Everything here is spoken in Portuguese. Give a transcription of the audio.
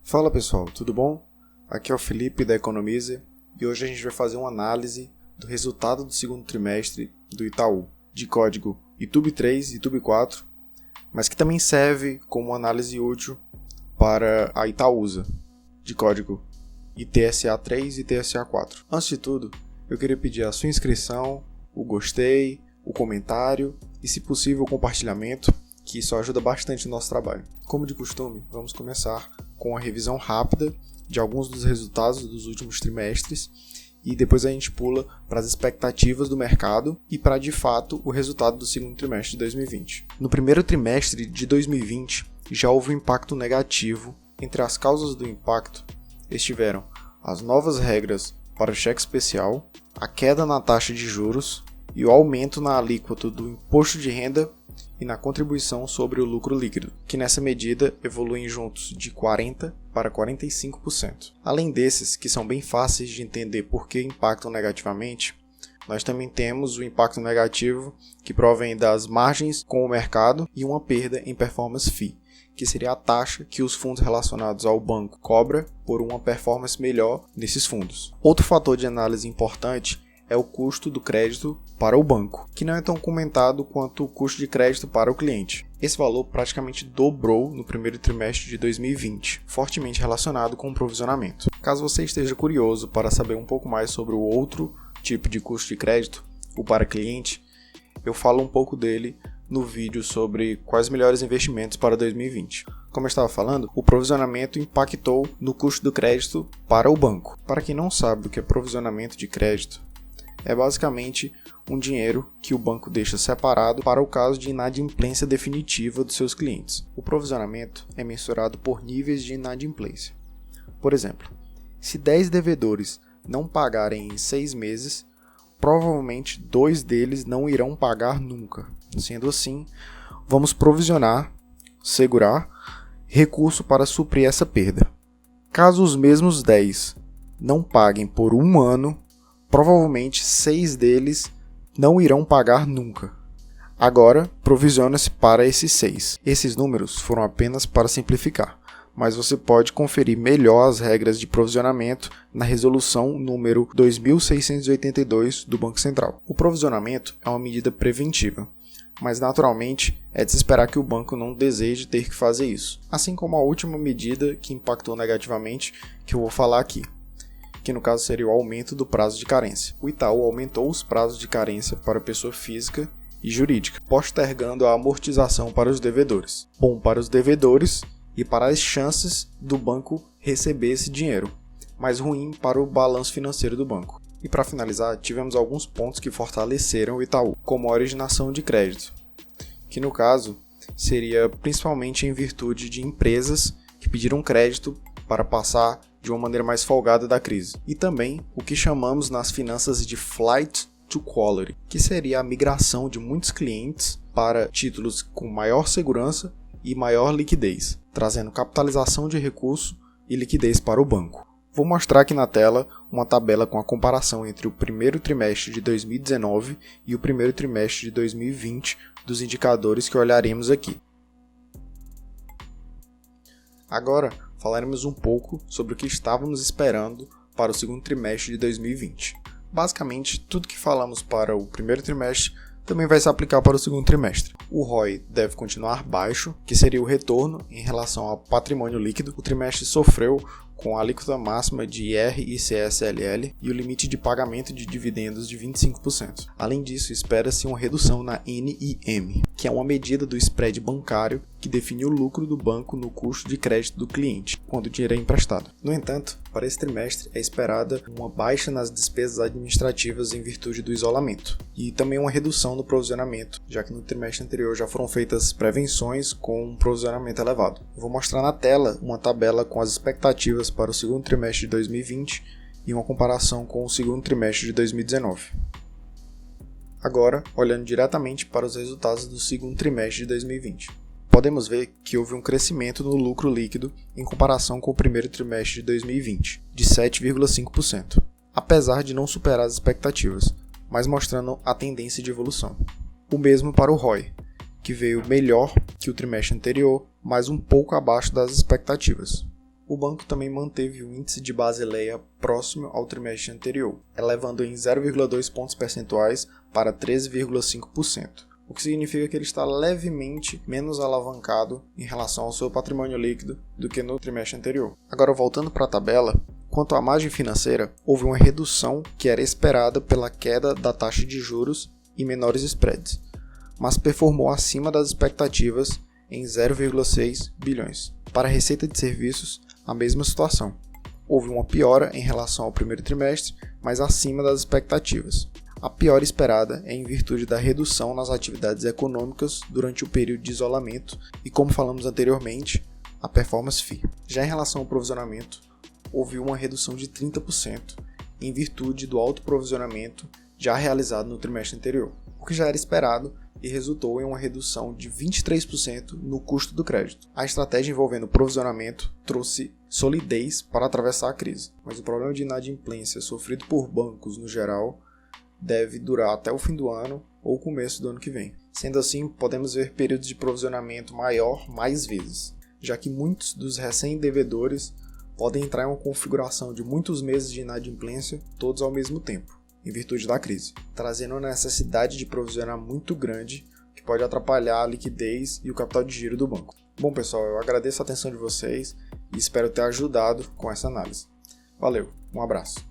Fala pessoal, tudo bom? Aqui é o Felipe da Economize e hoje a gente vai fazer uma análise do resultado do segundo trimestre do Itaú, de código ITUB3 e ITUB4, mas que também serve como análise útil para a Itaúsa, de código ITSA3 e ITSA4. Antes de tudo, eu queria pedir a sua inscrição, o gostei, o comentário e, se possível, o compartilhamento, que isso ajuda bastante no nosso trabalho. Como de costume, vamos começar com a revisão rápida de alguns dos resultados dos últimos trimestres e depois a gente pula para as expectativas do mercado e para, de fato, o resultado do segundo trimestre de 2020. No primeiro trimestre de 2020, já houve um impacto negativo. Entre as causas do impacto estiveram as novas regras para o cheque especial, a queda na taxa de juros e o aumento na alíquota do imposto de renda e na contribuição sobre o lucro líquido, que nessa medida evoluem juntos de 40% para 45%. Além desses, que são bem fáceis de entender por que impactam negativamente, nós também temos o impacto negativo que provém das margens com o mercado e uma perda em performance fee, que seria a taxa que os fundos relacionados ao banco cobram por uma performance melhor nesses fundos. Outro fator de análise importante é o custo do crédito para o banco, que não é tão comentado quanto o custo de crédito para o cliente. Esse valor praticamente dobrou no primeiro trimestre de 2020, fortemente relacionado com o provisionamento. Caso você esteja curioso para saber um pouco mais sobre o outro tipo de custo de crédito, o para cliente, eu falo um pouco dele no vídeo sobre quais melhores investimentos para 2020. Como eu estava falando, o provisionamento impactou no custo do crédito para o banco. Para quem não sabe o que é provisionamento de crédito, é basicamente um dinheiro que o banco deixa separado para o caso de inadimplência definitiva dos seus clientes. O provisionamento é mensurado por níveis de inadimplência. Por exemplo, se 10 devedores não pagarem em 6 meses, provavelmente 2 deles não irão pagar nunca. Sendo assim, vamos provisionar, segurar, recurso para suprir essa perda. Caso os mesmos 10 não paguem por 1 ano, provavelmente 6 deles não irão pagar nunca. Agora, provisiona-se para esses 6. Esses números foram apenas para simplificar, mas você pode conferir melhor as regras de provisionamento na resolução número 2682 do Banco Central. O provisionamento é uma medida preventiva, mas naturalmente é de se esperar que o banco não deseje ter que fazer isso, assim como a última medida que impactou negativamente, que eu vou falar aqui, que no caso seria o aumento do prazo de carência. O Itaú aumentou os prazos de carência para pessoa física e jurídica, postergando a amortização para os devedores. Bom para os devedores e para as chances do banco receber esse dinheiro, mas ruim para o balanço financeiro do banco. E para finalizar, tivemos alguns pontos que fortaleceram o Itaú, como a originação de crédito, que no caso seria principalmente em virtude de empresas que pediram crédito para passar de uma maneira mais folgada da crise. E também o que chamamos nas finanças de flight to quality, que seria a migração de muitos clientes para títulos com maior segurança e maior liquidez, trazendo capitalização de recurso e liquidez para o banco. Vou mostrar aqui na tela uma tabela com a comparação entre o primeiro trimestre de 2019 e o primeiro trimestre de 2020 dos indicadores que olharemos aqui. Agora, falaremos um pouco sobre o que estávamos esperando para o segundo trimestre de 2020. Basicamente, tudo que falamos para o primeiro trimestre também vai se aplicar para o segundo trimestre. O ROI deve continuar baixo, que seria o retorno em relação ao patrimônio líquido. O trimestre sofreu com a alíquota máxima de IR e CSLL e o limite de pagamento de dividendos de 25%. Além disso, espera-se uma redução na NIM, que é uma medida do spread bancário que define o lucro do banco no custo de crédito do cliente, quando o dinheiro é emprestado. No entanto, para esse trimestre é esperada uma baixa nas despesas administrativas em virtude do isolamento, e também uma redução no provisionamento, já que no trimestre anterior já foram feitas prevenções com um provisionamento elevado. Eu vou mostrar na tela uma tabela com as expectativas para o segundo trimestre de 2020 e uma comparação com o segundo trimestre de 2019. Agora, olhando diretamente para os resultados do segundo trimestre de 2020. Podemos ver que houve um crescimento no lucro líquido em comparação com o primeiro trimestre de 2020, de 7,5%, apesar de não superar as expectativas, mas mostrando a tendência de evolução. O mesmo para o ROI, que veio melhor que o trimestre anterior, mas um pouco abaixo das expectativas. O banco também manteve o índice de Basileia próximo ao trimestre anterior, elevando em 0,2 pontos percentuais para 13,5%, o que significa que ele está levemente menos alavancado em relação ao seu patrimônio líquido do que no trimestre anterior. Agora, voltando para a tabela, quanto à margem financeira, houve uma redução que era esperada pela queda da taxa de juros e menores spreads, mas performou acima das expectativas em 0,6 bilhões. Para a receita de serviços, a mesma situação. Houve uma piora em relação ao primeiro trimestre, mas acima das expectativas. A piora esperada é em virtude da redução nas atividades econômicas durante o período de isolamento e, como falamos anteriormente, a performance fee. Já em relação ao provisionamento, houve uma redução de 30% em virtude do alto provisionamento já realizado no trimestre anterior, o que já era esperado e resultou em uma redução de 23% no custo do crédito. A estratégia envolvendo o provisionamento trouxe solidez para atravessar a crise, mas o problema de inadimplência sofrido por bancos no geral deve durar até o fim do ano ou começo do ano que vem. Sendo assim, podemos ver períodos de provisionamento maior mais vezes, já que muitos dos recém-devedores podem entrar em uma configuração de muitos meses de inadimplência, todos ao mesmo tempo, em virtude da crise, trazendo uma necessidade de provisionar muito grande, que pode atrapalhar a liquidez e o capital de giro do banco. Bom pessoal, eu agradeço a atenção de vocês e espero ter ajudado com essa análise. Valeu, um abraço.